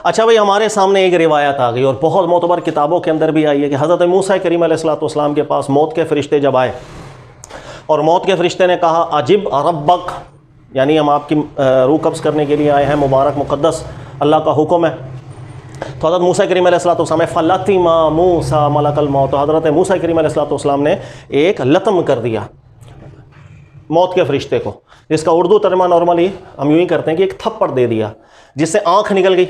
اچھا بھائی، ہمارے سامنے ایک روایت آ گئی اور بہت معتبر کتابوں کے اندر بھی آئی ہے کہ حضرت موسیٰ کریم علیہ الصلوۃ والسلام کے پاس موت کے فرشتے جب آئے اور موت کے فرشتے نے کہا عجب ربک، یعنی ہم آپ کی روح قبض کرنے کے لیے آئے ہیں، مبارک مقدس اللہ کا حکم ہے. تو حضرت موسیٰ کریم علیہ الصلوۃ والسلام فلطم موسیٰ ملک الموت، تو حضرت موسیٰ کریم علیہ الصلوۃ والسلام نے ایک لطم کر دیا موت کے فرشتے کو، جس کا اردو ترجمہ نارملی ہم یوں ہی کرتے ہیں کہ ایک تھپڑ دے دیا، جس سے آنکھ نکل گئی.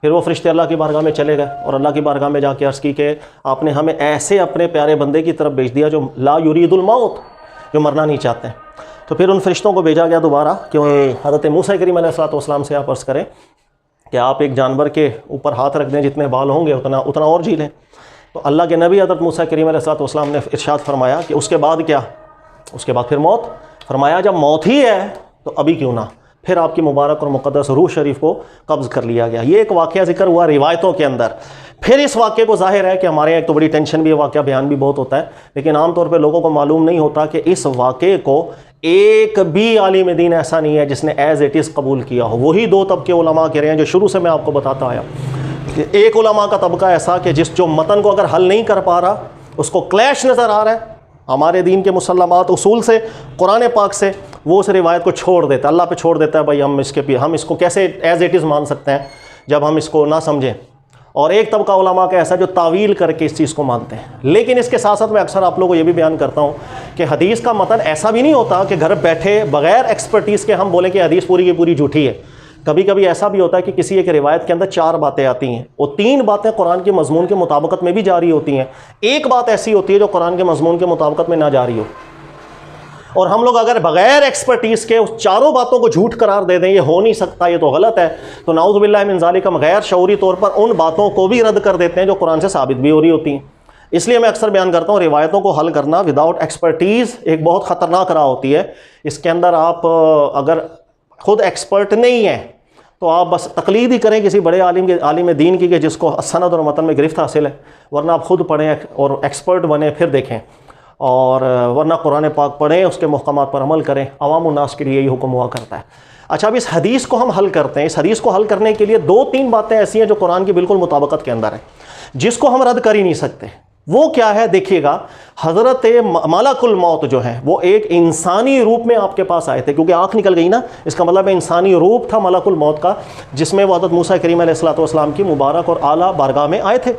پھر وہ فرشتے اللہ کی بارگاہ میں چلے گئے اور اللہ کی بارگاہ میں جا کے عرض کی کہ آپ نے ہمیں ایسے اپنے پیارے بندے کی طرف بھیج دیا جو لا یرید الموت، جو مرنا نہیں چاہتے ہیں. تو پھر ان فرشتوں کو بھیجا گیا دوبارہ کہ حضرت موسیٰ کریم علیہ الصلوۃ والسلام سے آپ عرض کریں کہ آپ ایک جانور کے اوپر ہاتھ رکھ دیں، جتنے بال ہوں گے اتنا اور جی لیں. تو اللہ کے نبی حضرت موسیٰ کریم علیہ الصلوۃ والسلام نے ارشاد فرمایا کہ اس کے بعد کیا؟ اس کے بعد پھر موت. فرمایا جب موت ہی ہے تو ابھی کیوں نہ، پھر آپ کی مبارک اور مقدس روح شریف کو قبض کر لیا گیا. یہ ایک واقعہ ذکر ہوا روایتوں کے اندر. پھر اس واقعے کو ظاہر ہے کہ ہمارے یہاں ایک تو بڑی ٹینشن بھی ہے، واقعہ بیان بھی بہت ہوتا ہے، لیکن عام طور پہ لوگوں کو معلوم نہیں ہوتا کہ اس واقعے کو ایک بھی عالم دین ایسا نہیں ہے جس نے ایز اٹ از قبول کیا ہو. وہی دو طبقے علماء کے رہے ہیں جو شروع سے میں آپ کو بتاتا آیا. ایک علماء کا طبقہ ایسا کہ جو متن کو اگر حل نہیں کر پا رہا، اس کو کلیش نظر آ رہا ہے ہمارے دین کے مسلمات اصول سے، قرآن پاک سے، وہ اس روایت کو چھوڑ دیتا ہے، اللہ پہ چھوڑ دیتا ہے. بھائی ہم اس کو کیسے ایز اٹ از مان سکتے ہیں جب ہم اس کو نہ سمجھیں. اور ایک طبقہ علماء کا ایسا جو تعویل کر کے اس چیز کو مانتے ہیں. لیکن اس کے ساتھ ساتھ میں اکثر آپ لوگوں کو یہ بھی بیان کرتا ہوں کہ حدیث کا متن ایسا بھی نہیں ہوتا کہ گھر بیٹھے بغیر ایکسپرٹیز کے ہم بولیں کہ حدیث پوری کی پوری جھوٹی ہے. کبھی کبھی ایسا بھی ہوتا ہے کہ کسی ایک روایت کے اندر 4 باتیں آتی ہیں، وہ 3 باتیں قرآن کے مضمون کے مطابقت میں بھی جاری ہوتی ہیں، ایک بات ایسی ہوتی ہے جو قرآن کے مضمون کے مطابقت میں نہ جاری ہو. اور ہم لوگ اگر بغیر ایکسپرٹیز کے اس 4 باتوں کو جھوٹ قرار دے دیں، یہ ہو نہیں سکتا، یہ تو غلط ہے، تو نعوذ باللہ من ذالک ہم غیر شعوری طور پر ان باتوں کو بھی رد کر دیتے ہیں جو قرآن سے ثابت بھی ہو رہی ہوتی ہیں. اس لیے میں اکثر بیان کرتا ہوں روایتوں کو حل کرنا وداؤٹ ایکسپرٹیز ایک بہت خطرناک راہ ہوتی ہے. اس کے اندر آپ اگر خود ایکسپرٹ نہیں ہیں تو آپ بس تقلید ہی کریں کسی بڑے عالم دین کی کہ جس کو سند اور متن میں گرفت حاصل ہے، ورنہ آپ خود پڑھیں اور ایکسپرٹ بنیں پھر دیکھیں، اور ورنہ قرآن پاک پڑھیں، اس کے محکمات پر عمل کریں. عوام الناس کے لیے یہی حکم ہوا کرتا ہے. اچھا، اب اس حدیث کو ہم حل کرتے ہیں. اس حدیث کو حل کرنے کے لیے 2-3 باتیں ایسی ہیں جو قرآن کی بالکل مطابقت کے اندر ہیں، جس کو ہم رد کر ہی نہیں سکتے. وہ کیا ہے؟ دیکھیے گا، حضرت ملک الموت جو ہیں وہ ایک انسانی روپ میں آپ کے پاس آئے تھے، کیونکہ آنکھ نکل گئی نا، اس کا مطلب ہے انسانی روپ تھا ملک الموت کا، جس میں وہ حضرت موسیٰ کریم علیہ الصلوۃ والسلام کی مبارک اور اعلیٰ بارگاہ میں آئے تھے.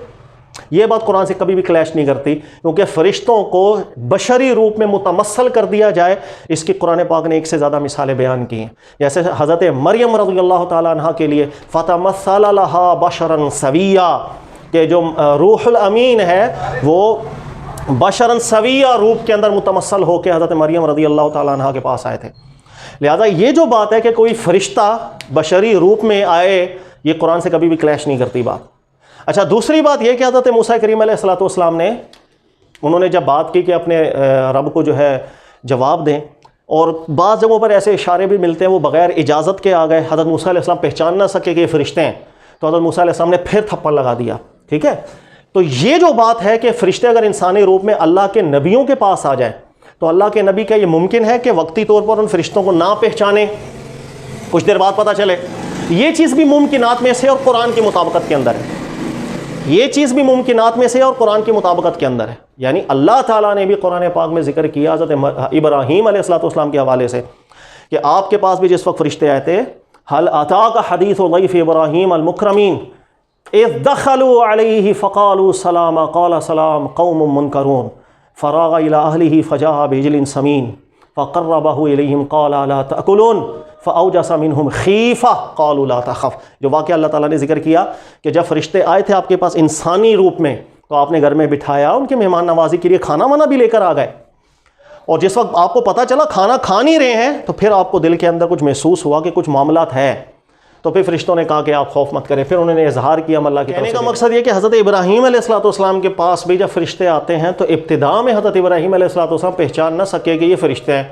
یہ بات قرآن سے کبھی بھی کلیش نہیں کرتی، کیونکہ فرشتوں کو بشری روپ میں متمثل کر دیا جائے، اس کی قرآن پاک نے ایک سے زیادہ مثالیں بیان کی ہیں. جیسے حضرت مریم رضی اللہ تعالیٰ عنہ کے لیے فتمثل لها بشرا سویا، کہ جو روح الامین ہے وہ بشرا سویا روپ کے اندر متمثل ہو کے حضرت مریم رضی اللہ تعالیٰ عنہ کے پاس آئے تھے. لہذا یہ جو بات ہے کہ کوئی فرشتہ بشری روپ میں آئے، یہ قرآن سے کبھی بھی کلیش نہیں کرتی بات. اچھا، دوسری بات یہ کہ حضرت موسیٰ کریم علیہ الصلوۃ والسلام نے انہوں نے جب بات کی کہ اپنے رب کو جو ہے جواب دیں، اور بعض جگہوں پر ایسے اشارے بھی ملتے ہیں وہ بغیر اجازت کے آ گئے، حضرت موسیٰ علیہ السلام پہچان نہ سکے کہ یہ فرشتے ہیں، تو حضرت موسیٰ علیہ السلام نے پھر تھپڑ لگا دیا. ٹھیک ہے، تو یہ جو بات ہے کہ فرشتے اگر انسانی روپ میں اللہ کے نبیوں کے پاس آ جائیں تو اللہ کے نبی کا یہ ممکن ہے کہ وقتی طور پر ان فرشتوں کو نہ پہچانے، کچھ دیر بعد پتہ چلے. یہ چیز بھی ممکنات میں سے اور قرآن کی مطابقت کے اندر ہے. یہ چیز بھی ممکنات میں سے اور قرآن کی مطابقت کے اندر ہے. یعنی اللہ تعالیٰ نے بھی قرآن پاک میں ذکر کیا حضرت ابراہیم علیہ الصلوۃ والسلام کے حوالے سے کہ آپ کے پاس بھی جس وقت فرشتے آئے تھے، هل اتاک حدیث ضیف ابراہیم المکرمین اذ دخلوا علیہ فقالوا سلاما قال سلام قوم منکرون فراغ الى اہلہ فجاء بعجل سمین فقربہ الیہم قال لا تأکلون فاوجس منہم خیفہ قالوا لا تخف. جو واقعہ اللہ تعالیٰ نے ذکر کیا کہ جب فرشتے آئے تھے آپ کے پاس انسانی روپ میں تو آپ نے گھر میں بٹھایا، ان کے مہمان نوازی کے لیے کھانا وانا بھی لے کر آ گئے، اور جس وقت آپ کو پتہ چلا کھانا کھا نہیں رہے ہیں تو پھر آپ کو دل کے اندر کچھ محسوس ہوا کہ کچھ معاملات ہے، تو پھر فرشتوں نے کہا کہ آپ خوف مت کریں. پھر انہوں نے اظہار کیا اللہ کی طرف سے. کہنے کا مقصد یہ کہ حضرت ابراہیم علیہ الصلوۃ والسلام کے پاس بھی جب فرشتے آتے ہیں تو ابتداء میں حضرت ابراہیم علیہ الصلوۃ والسلام پہچان نہ سکے کہ یہ فرشتے ہیں،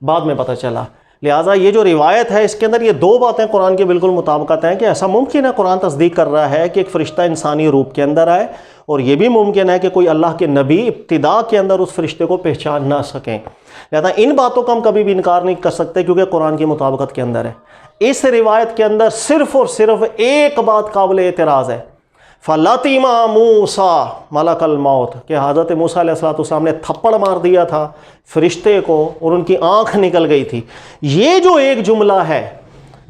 بعد میں پتہ چلا. لہٰذا یہ جو روایت ہے اس کے اندر یہ دو باتیں قرآن کی بالکل مطابقت ہیں کہ ایسا ممکن ہے، قرآن تصدیق کر رہا ہے کہ ایک فرشتہ انسانی روپ کے اندر آئے، اور یہ بھی ممکن ہے کہ کوئی اللہ کے نبی ابتدا کے اندر اس فرشتے کو پہچان نہ سکیں۔ لہذا ان باتوں کا ہم کبھی بھی انکار نہیں کر سکتے کیونکہ قرآن کی مطابقت کے اندر ہے۔ اس روایت کے اندر صرف اور صرف ایک بات قابل اعتراض ہے، فَلَطِمَ مُوسَىٰ مَلَكَ الْمَوْتِ، کہ حضرت موسیٰ علیہ السلام نے تھپڑ مار دیا تھا فرشتے کو اور ان کی آنکھ نکل گئی تھی۔ یہ جو ایک جملہ ہے،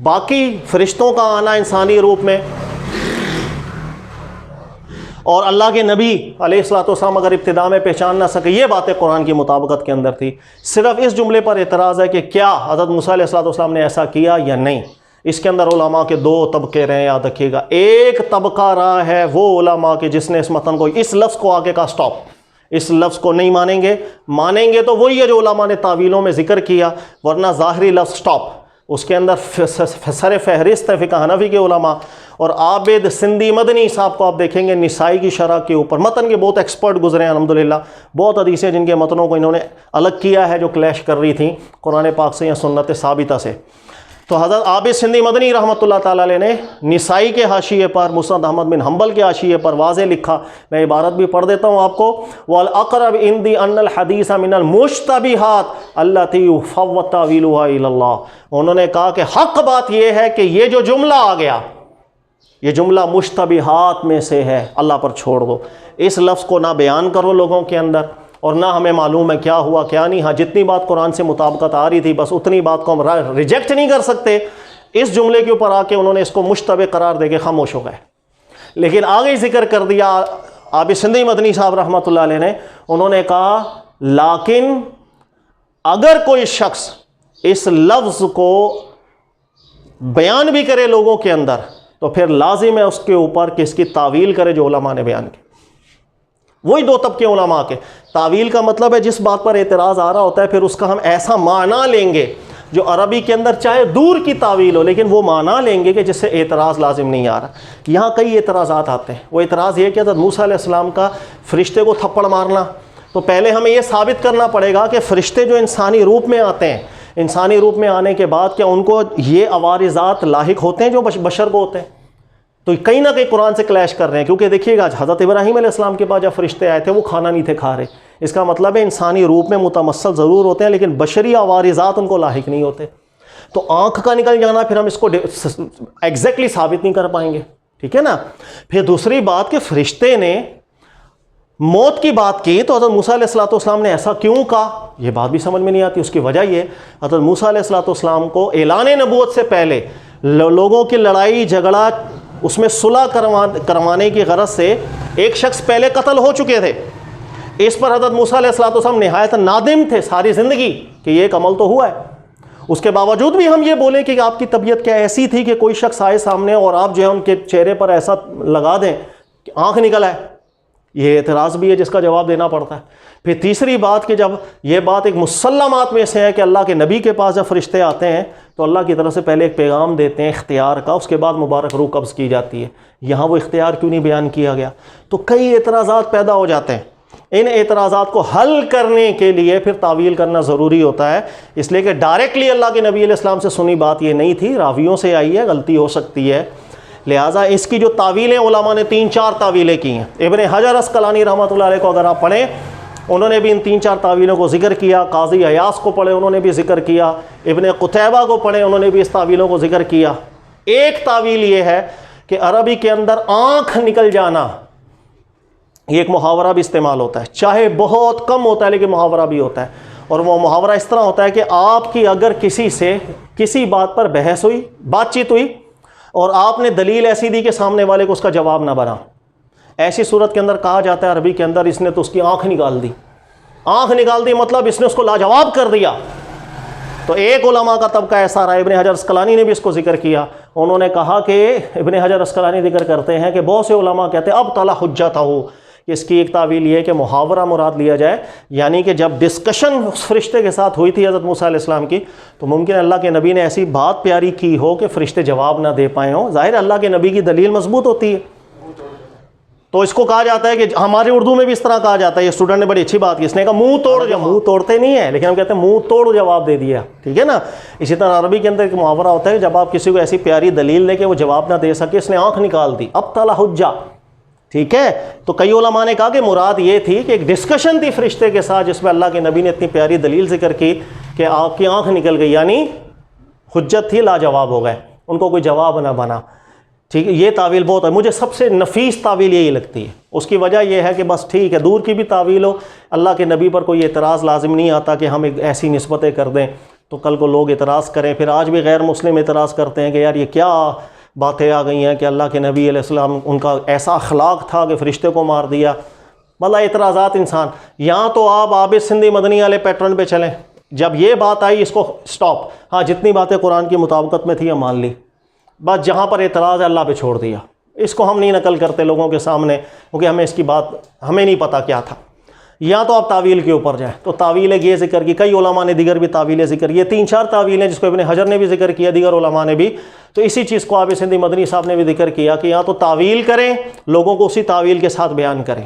باقی فرشتوں کا آنا انسانی روپ میں اور اللہ کے نبی علیہ السلام اگر ابتدا میں پہچان نہ سکے، یہ باتیں قرآن کی مطابقت کے اندر تھی۔ صرف اس جملے پر اعتراض ہے کہ کیا حضرت موسیٰ علیہ السلام نے ایسا کیا یا نہیں۔ اس کے اندر علماء کے دو طبقے رہے، یاد رکھیے گا۔ ایک طبقہ رہا ہے وہ علماء کے جس نے اس متن کو، اس لفظ کو آگے کا سٹاپ، اس لفظ کو نہیں مانیں گے تو وہی ہے جو علماء نے تعویلوں میں ذکر کیا، ورنہ ظاہری لفظ سٹاپ اس کے اندر سر فہرست ہے فقہ حنفی کے علماء۔ اور عابد سندھی مدنی صاحب کو آپ دیکھیں گے نسائی کی شرح کے اوپر، متن کے بہت ایکسپرٹ گزرے ہیں الحمدللہ، بہت حدیثیں جن کے متنوں کو انہوں نے الگ کیا ہے جو کلیش کر رہی تھیں قرآن پاک سے یا سنت ثابتہ سے۔ تو حضرت عابد سندھی مدنی رحمۃ اللہ تعالیٰ علیہ نے نسائی کے حاشیے پر، مسند احمد بن حنبل کے حاشیے پر واضح لکھا، میں عبارت بھی پڑھ دیتا ہوں آپ کو، وَالْأَقْرَبُ عِنْدِي أَنَّ الْحَدِيثَ مِنَ الْمُشْتَبِهَاتِ الَّتِي يُفَوَّتُ تَأْوِيلُهَا إِلَى اللَّهِ۔ انہوں نے کہا کہ حق بات یہ ہے کہ یہ جو جملہ آ گیا، یہ جملہ مشتبہات میں سے ہے، اللہ پر چھوڑ دو، اس لفظ کو نہ بیان کرو لوگوں کے اندر، اور نہ ہمیں معلوم ہے کیا ہوا کیا نہیں۔ ہاں جتنی بات قرآن سے مطابقت آ رہی تھی بس اتنی بات کو ہم ریجیکٹ نہیں کر سکتے۔ اس جملے کے اوپر آ کے انہوں نے اس کو مشتبہ قرار دے کے خاموش ہو گئے، لیکن آگے ذکر کر دیا عابد سندھی مدنی صاحب رحمۃ اللہ علیہ نے، انہوں نے کہا لیکن اگر کوئی شخص اس لفظ کو بیان بھی کرے لوگوں کے اندر تو پھر لازم ہے اس کے اوپر کہ اس کی تعویل کرے جو علماء نے بیان کی۔ وہی دو طبقے علماء کے، تعویل کا مطلب ہے جس بات پر اعتراض آ رہا ہوتا ہے پھر اس کا ہم ایسا معنی لیں گے جو عربی کے اندر چاہے دور کی تعویل ہو لیکن وہ معنی لیں گے کہ جس سے اعتراض لازم نہیں آ رہا۔ یہاں کئی اعتراضات آتے ہیں، وہ اعتراض یہ کہ حضرت موسیٰ علیہ السلام کا فرشتے کو تھپڑ مارنا، تو پہلے ہمیں یہ ثابت کرنا پڑے گا کہ فرشتے جو انسانی روپ میں آتے ہیں، انسانی روپ میں آنے کے بعد کیا ان کو یہ عوارضات لاحق ہوتے ہیں جو بشر کو ہوتے ہیں؟ تو کہیں نہ کہیں قرآن سے کلیش کر رہے ہیں، کیونکہ دیکھیے گا حضرت ابراہیم علیہ السلام کے بعد جب فرشتے آئے تھے وہ کھانا نہیں تھے کھا رہے، اس کا مطلب ہے انسانی روپ میں متمثل ضرور ہوتے ہیں لیکن بشری عوارضات ان کو لاحق نہیں ہوتے۔ تو آنکھ کا نکل جانا پھر ہم اس کو ایگزیکٹلی ثابت نہیں کر پائیں گے، ٹھیک ہے نا۔ پھر دوسری بات کہ فرشتے نے موت کی بات کی تو حضرت موسیٰ علیہ السلام نے ایسا کیوں کہا، یہ بات بھی سمجھ میں نہیں آتی۔ اس کی وجہ یہ حضرت موسیٰ علیہ السلام کو اعلان نبوت سے پہلے لوگوں کی لڑائی جھگڑا اس میں صلح کروانے کی غرض سے ایک شخص پہلے قتل ہو چکے تھے، اس پر حضرت موسیٰ علیہ السلام نہایت نادم تھے ساری زندگی کہ یہ ایک عمل تو ہوا ہے۔ اس کے باوجود بھی ہم یہ بولیں کہ آپ کی طبیعت کیا ایسی تھی کہ کوئی شخص آئے سامنے اور آپ جو ہے ان کے چہرے پر ایسا لگا دیں کہ آنکھ نکل آئے، یہ اعتراض بھی ہے جس کا جواب دینا پڑتا ہے۔ پھر تیسری بات کہ جب یہ بات ایک مسلمات میں سے ہے کہ اللہ کے نبی کے پاس جب فرشتے آتے ہیں تو اللہ کی طرف سے پہلے ایک پیغام دیتے ہیں اختیار کا، اس کے بعد مبارک روح قبض کی جاتی ہے، یہاں وہ اختیار کیوں نہیں بیان کیا گیا؟ تو کئی اعتراضات پیدا ہو جاتے ہیں، ان اعتراضات کو حل کرنے کے لیے پھر تعویل کرنا ضروری ہوتا ہے، اس لیے کہ ڈائریکٹلی اللہ کے نبی علیہ السلام سے سنی بات یہ نہیں تھی، راویوں سے آئی ہے، غلطی ہو سکتی ہے، لہٰذا اس کی جو تعویلیں علماء نے 3-4 تعویلیں کی ہیں۔ ابن حجر عسقلانی رحمۃ اللہ علیہ کو اگر آپ پڑھیں انہوں نے بھی ان 3-4 تعویلوں کو ذکر کیا، قاضی عیاض کو پڑھے انہوں نے بھی ذکر کیا، ابن قتیبہ کو پڑھے انہوں نے بھی اس تعویلوں کو ذکر کیا۔ ایک تعویل یہ ہے کہ عربی کے اندر آنکھ نکل جانا یہ ایک محاورہ بھی استعمال ہوتا ہے، چاہے بہت کم ہوتا ہے لیکن محاورہ بھی ہوتا ہے، اور وہ محاورہ اس طرح ہوتا ہے کہ آپ کی اگر کسی سے کسی بات پر بحث ہوئی، بات چیت ہوئی اور آپ نے دلیل ایسی دی کہ سامنے والے کو اس کا جواب نہ بنا، ایسی صورت کے اندر کہا جاتا ہے عربی کے اندر اس نے تو اس کی آنکھ نکال دی۔ آنکھ نکال دی مطلب اس نے اس کو لاجواب کر دیا۔ تو ایک علماء کا طبقہ ایسا رہا، ابن حجر عسقلانی نے بھی اس کو ذکر کیا، انہوں نے کہا کہ ابن حجر عسقلانی ذکر کرتے ہیں کہ بہت سے علماء کہتے ہیں اب طلع حجتہ ہو، اس کی ایک تعویل یہ ہے کہ محاورہ مراد لیا جائے، یعنی کہ جب ڈسکشن اس فرشتے کے ساتھ ہوئی تھی حضرت موسیٰ علیہ السلام کی تو ممکن اللہ کے نبی نے ایسی بات پیاری کی ہو کہ فرشتے جواب نہ دے پائے ہوں، ظاہر اللہ کے نبی کی دلیل مضبوط ہوتی ہے، تو اس کو کہا جاتا ہے کہ ہمارے اردو میں بھی اس طرح کہا جاتا ہے. یہ اسٹوڈنٹ نے بڑی اچھی بات کی, اس نے کہا منہ توڑ جواب. منہ توڑتے نہیں ہیں لیکن ہم کہتے ہیں منہ توڑ جواب دے دیا, ٹھیک ہے نا. اسی طرح عربی کے اندر ایک محاورہ ہوتا ہے, جب آپ کسی کو ایسی پیاری دلیل دے کہ وہ جواب نہ دے سکے, اس نے آنکھ نکال دی, ابطل حجہ, ٹھیک ہے. تو کئی علماء نے کہا کہ مراد یہ تھی کہ ایک ڈسکشن تھی فرشتے کے ساتھ جس میں اللہ کے نبی نے اتنی پیاری دلیل ذکر کی کہ آپ کی آنکھ نکل گئی, یعنی حجت تھی, لاجواب ہو گئے, ان کو کوئی جواب نہ بنا. ٹھیک ہے, یہ تعویل بہت ہے, مجھے سب سے نفیس تعویل یہی لگتی ہے. اس کی وجہ یہ ہے کہ بس ٹھیک ہے دور کی بھی تعویل ہو, اللہ کے نبی پر کوئی اعتراض لازم نہیں آتا کہ ہم ایک ایسی نسبتیں کر دیں تو کل کو لوگ اعتراض کریں. پھر آج بھی غیر مسلم اعتراض کرتے ہیں کہ یار یہ کیا باتیں آ گئی ہیں کہ اللہ کے نبی علیہ السلام ان کا ایسا اخلاق تھا کہ فرشتے کو مار دیا. مطلب اعتراضات انسان, یہاں تو آپ عابد سندھی مدنی والے پیٹرن پہ چلیں. جب یہ بات آئی اس کو سٹاپ, ہاں جتنی باتیں قرآن کی مطابقت میں تھی ہم مان لی, بس جہاں پر اعتراض ہے اللہ پہ چھوڑ دیا. اس کو ہم نہیں نقل کرتے لوگوں کے سامنے کیونکہ ہمیں اس کی بات ہمیں نہیں پتہ کیا تھا. یا تو آپ تعویل کے اوپر جائیں, تو تعویل یہ ذکر کی, کئی علماء نے دیگر بھی تعویلیں ذکر کی, 3-4 تعویلیں جس کو ابن حجر نے بھی ذکر کیا, دیگر علماء نے بھی. تو اسی چیز کو عابد سندھی مدنی صاحب نے بھی ذکر کیا کہ یا تو تعویل کریں, لوگوں کو اسی تعویل کے ساتھ بیان کریں.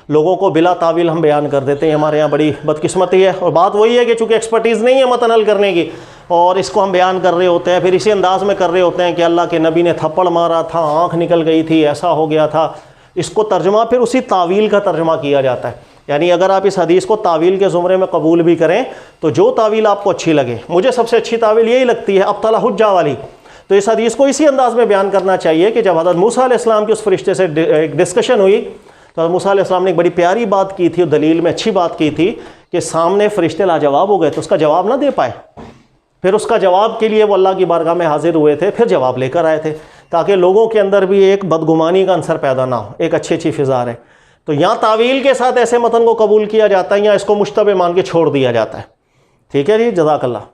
لوگوں کو بلا تعویل ہم بیان کر دیتے ہیں, ہمارے یہاں بڑی بدقسمتی ہے. اور بات وہی ہے کہ چونکہ ایکسپرٹیز نہیں ہے متن حل کرنے کی, اور اس کو ہم بیان کر رہے ہوتے ہیں, پھر اسی انداز میں کر رہے ہوتے ہیں کہ اللہ کے نبی نے تھپڑ مارا تھا, آنکھ نکل گئی تھی, ایسا ہو گیا تھا. اس کو ترجمہ پھر اسی تعویل کا ترجمہ کیا جاتا ہے. یعنی اگر آپ اس حدیث کو تعویل کے زمرے میں قبول بھی کریں تو جو تعویل آپ کو اچھی لگے, مجھے سب سے اچھی تعویل یہی لگتی ہے ابطل حجہ والی. تو اس حدیث کو اسی انداز میں بیان کرنا چاہیے کہ جب حضرت موسیٰ علیہ السلام کی اس فرشتے سے ایک ڈسکشن ہوئی تو حضرت موسیٰ علیہ السلام نے ایک بڑی پیاری بات کی تھی, اور دلیل میں اچھی بات کی تھی کہ سامنے فرشتے لاجواب ہو گئے تو اس کا جواب نہ دے پائے. پھر اس کا جواب کے لیے وہ اللہ کی بارگاہ میں حاضر ہوئے تھے, پھر جواب لے کر آئے تھے تاکہ لوگوں کے اندر بھی ایک بدگمانی کا عنصر پیدا نہ ہو, ایک اچھی فضا رہے. تو یہاں تعویل کے ساتھ ایسے متن کو قبول کیا جاتا ہے یا اس کو مشتبہ مان کے چھوڑ دیا جاتا ہے. ٹھیک ہے جی, جزاک اللہ.